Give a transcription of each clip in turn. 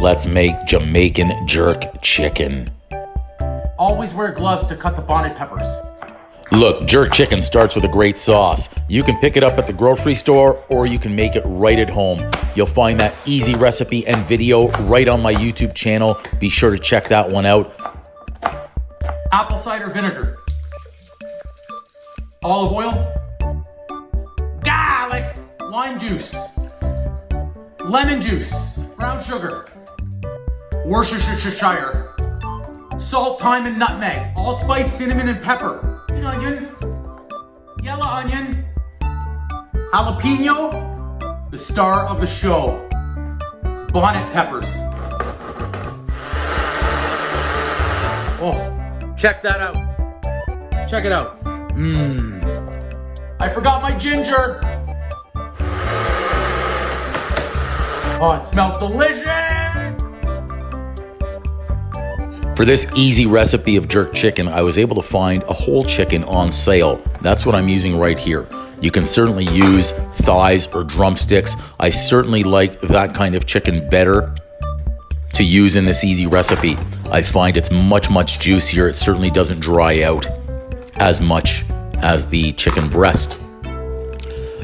Let's make Jamaican jerk chicken. Always wear gloves to cut the bonnet peppers. Look, jerk chicken starts with a great sauce. You can pick it up at the grocery store or you can make it right at home. You'll find that easy recipe and video right on my YouTube channel. Be sure to check that one out. Apple cider vinegar. Olive oil. Garlic. Lime juice. Lemon juice. Brown sugar. Worcestershire. Salt, thyme, and nutmeg. Allspice, cinnamon, and pepper. Green onion. Yellow onion. Jalapeno. The star of the show. Bonnet peppers. Oh, check that out. Check it out. I forgot my ginger. Oh, it smells delicious. For this easy recipe of jerk chicken, I was able to find a whole chicken on sale. That's what I'm using right here. You can certainly use thighs or drumsticks. I certainly like that kind of chicken better to use in this easy recipe. I find it's much, much juicier. It certainly doesn't dry out as much as the chicken breast.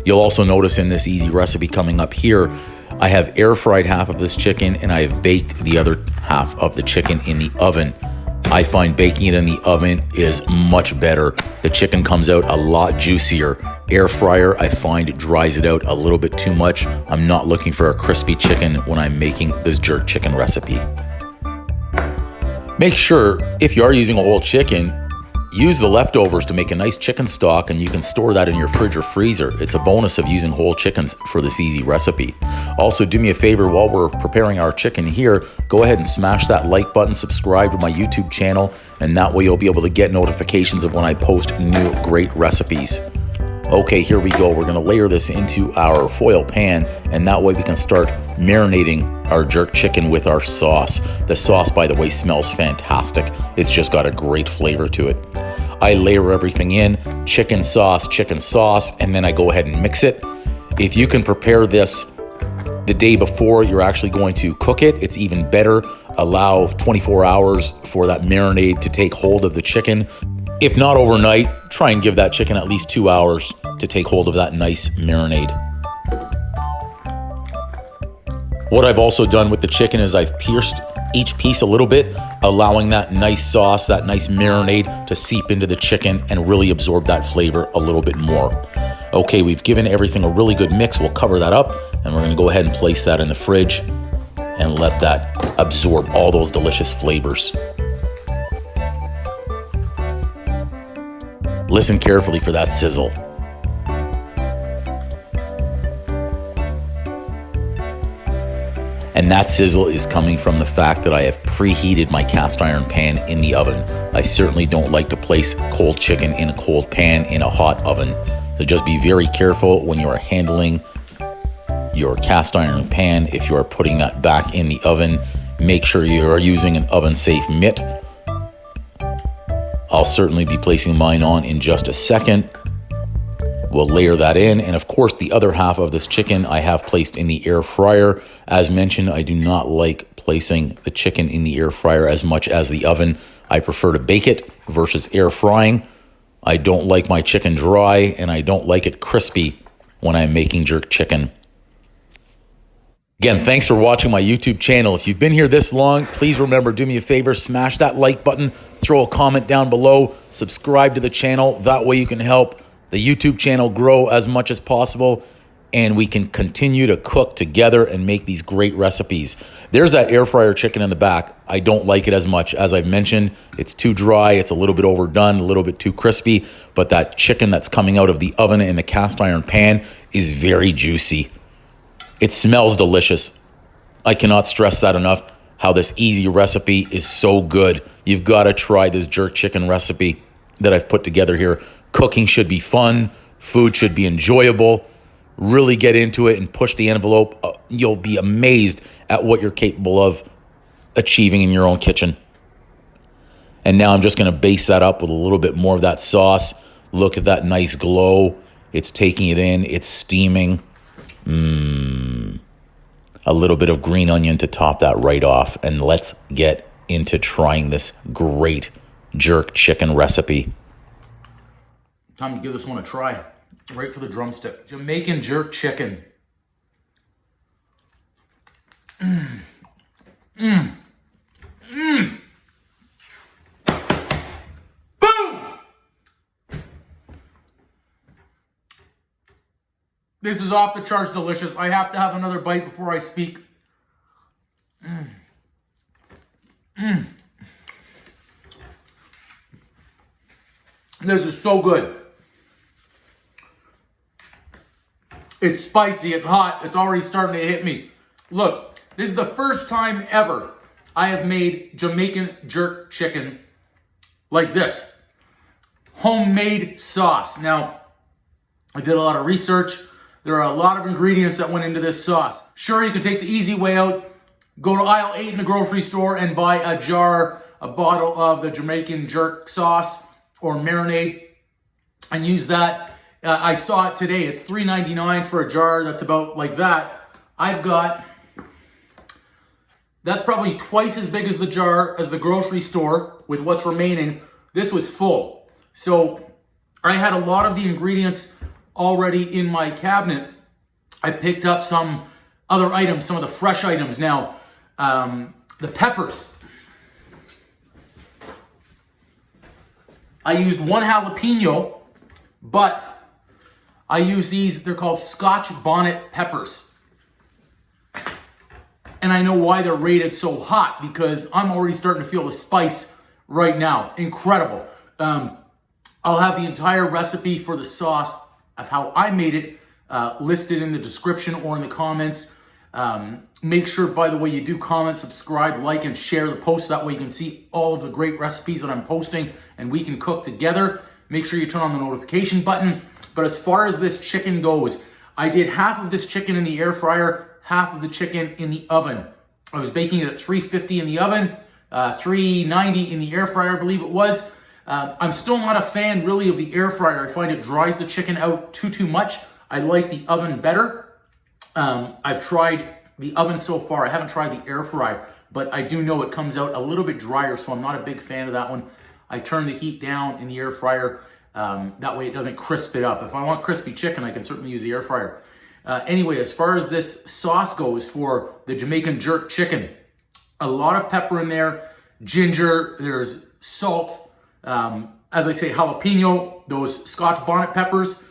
You'll also notice in this easy recipe coming up here, I have air fried half of this chicken and I have baked the other half of the chicken in the oven. I find baking it in the oven is much better. The chicken comes out a lot juicier. Air fryer, I find it dries it out a little bit too much. I'm not looking for a crispy chicken when I'm making this jerk chicken recipe. Make sure, if you are using a whole chicken, use the leftovers to make a nice chicken stock, and you can store that in your fridge or freezer. It's a bonus of using whole chickens for this easy recipe. Also, do me a favor while we're preparing our chicken here, go ahead and smash that like button, subscribe to my YouTube channel, and that way you'll be able to get notifications of when I post new great recipes. Okay, here we go. We're gonna layer this into our foil pan, and that way we can start marinating our jerk chicken with our sauce. The sauce, by the way, smells fantastic. It's just got a great flavor to it. I layer everything in, chicken sauce, and then I go ahead and mix it. If you can prepare this the day before you're actually going to cook it, it's even better. Allow 24 hours for that marinade to take hold of the chicken. If not overnight, try and give that chicken at least 2 hours to take hold of that nice marinade. What I've also done with the chicken is I've pierced each piece a little bit, allowing that nice sauce, that nice marinade to seep into the chicken and really absorb that flavor a little bit more. Okay, we've given everything a really good mix. We'll cover that up and we're gonna go ahead and place that in the fridge and let that absorb all those delicious flavors. Listen carefully for that sizzle. And that sizzle is coming from the fact that I have preheated my cast iron pan in the oven. I certainly don't like to place cold chicken in a cold pan in a hot oven. So just be very careful when you are handling your cast iron pan. If you are putting that back in the oven, make sure you are using an oven safe mitt. I'll certainly be placing mine on in just a second. We'll layer that in, and of course the other half of this chicken I have placed in the air fryer. As mentioned, I do not like placing the chicken in the air fryer as much as the oven. I prefer to bake it versus air frying. I don't like my chicken dry, and I don't like it crispy when I'm making jerk chicken. Again, thanks for watching my YouTube channel. If you've been here this long, please remember, do me a favor, smash that like button, throw a comment down below, subscribe to the channel. That way you can help the YouTube channel grow as much as possible, and we can continue to cook together and make these great recipes. There's that air fryer chicken in the back. I don't like it as much. As I've mentioned, it's too dry, it's a little bit overdone, a little bit too crispy, but that chicken that's coming out of the oven in the cast iron pan is very juicy. It smells delicious. I cannot stress that enough, how this easy recipe is so good. You've got to try this jerk chicken recipe that I've put together here. Cooking should be fun. Food should be enjoyable. Really get into it and push the envelope. You'll be amazed at what you're capable of achieving in your own kitchen. And now I'm just going to base that up with a little bit more of that sauce. Look at that nice glow. It's taking it in. It's steaming. a little bit of green onion to top that right off. And let's get into trying this great jerk chicken recipe. Time to give this one a try. Right for the drumstick. Jamaican jerk chicken. Boom! This is off the charts delicious. I have to have another bite before I speak. This is so good. It's spicy, it's hot, it's already starting to hit me. Look, this is the first time ever I have made Jamaican jerk chicken like this. Homemade sauce. Now, I did a lot of research. There are a lot of ingredients that went into this sauce. Sure, you can take the easy way out, go to aisle 8 in the grocery store and buy a bottle of the Jamaican jerk sauce or marinade and use that. I saw it today. It's $3.99 for a jar that's about like that. That's probably twice as big as the jar as the grocery store with what's remaining. This was full. So I had a lot of the ingredients already in my cabinet. I picked up some other items, some of the fresh items. Now, the peppers. I used one jalapeno, but I use these, they're called Scotch bonnet peppers. And I know why they're rated so hot, because I'm already starting to feel the spice right now. Incredible. I'll have the entire recipe for the sauce of how I made it listed in the description or in the comments. Make sure, by the way, you do comment, subscribe, like, and share the post. That way you can see all of the great recipes that I'm posting and we can cook together. Make sure you turn on the notification button. But as far as this chicken goes, I did half of this chicken in the air fryer, half of the chicken in the oven. I was baking it at 350 in the oven, 390 in the air fryer, I believe it was. I'm still not a fan really of the air fryer. I find it dries the chicken out too much. I like the oven better. I've tried the oven so far. I haven't tried the air fryer, but I do know it comes out a little bit drier, so I'm not a big fan of that one. I turn the heat down in the air fryer. That way it doesn't crisp it up. If I want crispy chicken, I can certainly use the air fryer. Anyway, as far as this sauce goes for the Jamaican jerk chicken, a lot of pepper in there, ginger, there's salt, as I say, jalapeno, those Scotch bonnet peppers,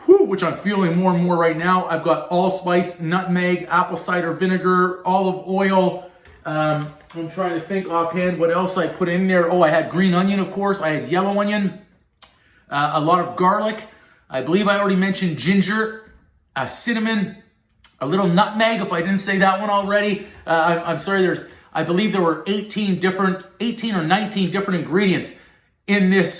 which I'm feeling more and more right now. I've got allspice, nutmeg, apple cider vinegar, olive oil. I'm trying to think offhand what else I put in there. Oh, I had green onion, of course. I had yellow onion, a lot of garlic. I believe I already mentioned ginger, cinnamon, a little nutmeg, if I didn't say that one already. I'm sorry, I believe there were 18 or 19 different ingredients in this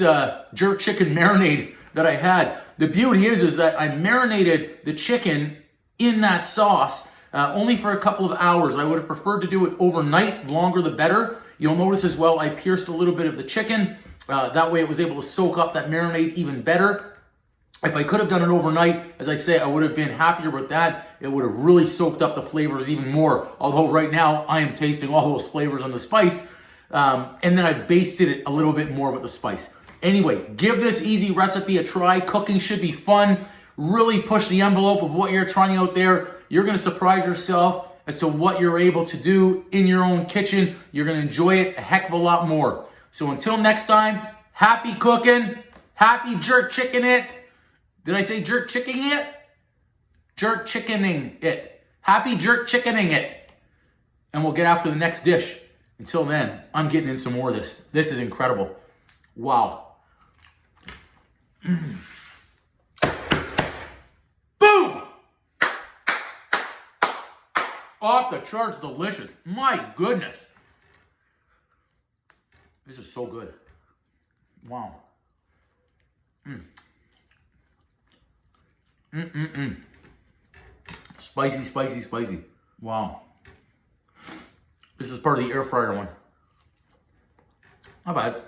jerk chicken marinade that I had. The beauty is that I marinated the chicken in that sauce only for a couple of hours. I would have preferred to do it overnight, longer the better. You'll notice as well, I pierced a little bit of the chicken. That way it was able to soak up that marinade even better. If I could have done it overnight, as I say, I would have been happier with that. It would have really soaked up the flavors even more. Although right now I am tasting all those flavors on the spice. And then I've basted it a little bit more with the spice. Anyway, give this easy recipe a try. Cooking should be fun. Really push the envelope of what you're trying out there. You're going to surprise yourself as to what you're able to do in your own kitchen. You're going to enjoy it a heck of a lot more. So until next time, happy cooking. Happy jerk chicken it. Did I say jerk chickening it? Jerk chickening it. Happy jerk chickening it. And we'll get after the next dish. Until then, I'm getting in some more of this. This is incredible. Wow. Boom! Off the charts delicious. My goodness. This is so good. Wow. Spicy, spicy, spicy. Wow. This is part of the air fryer one. Not bad.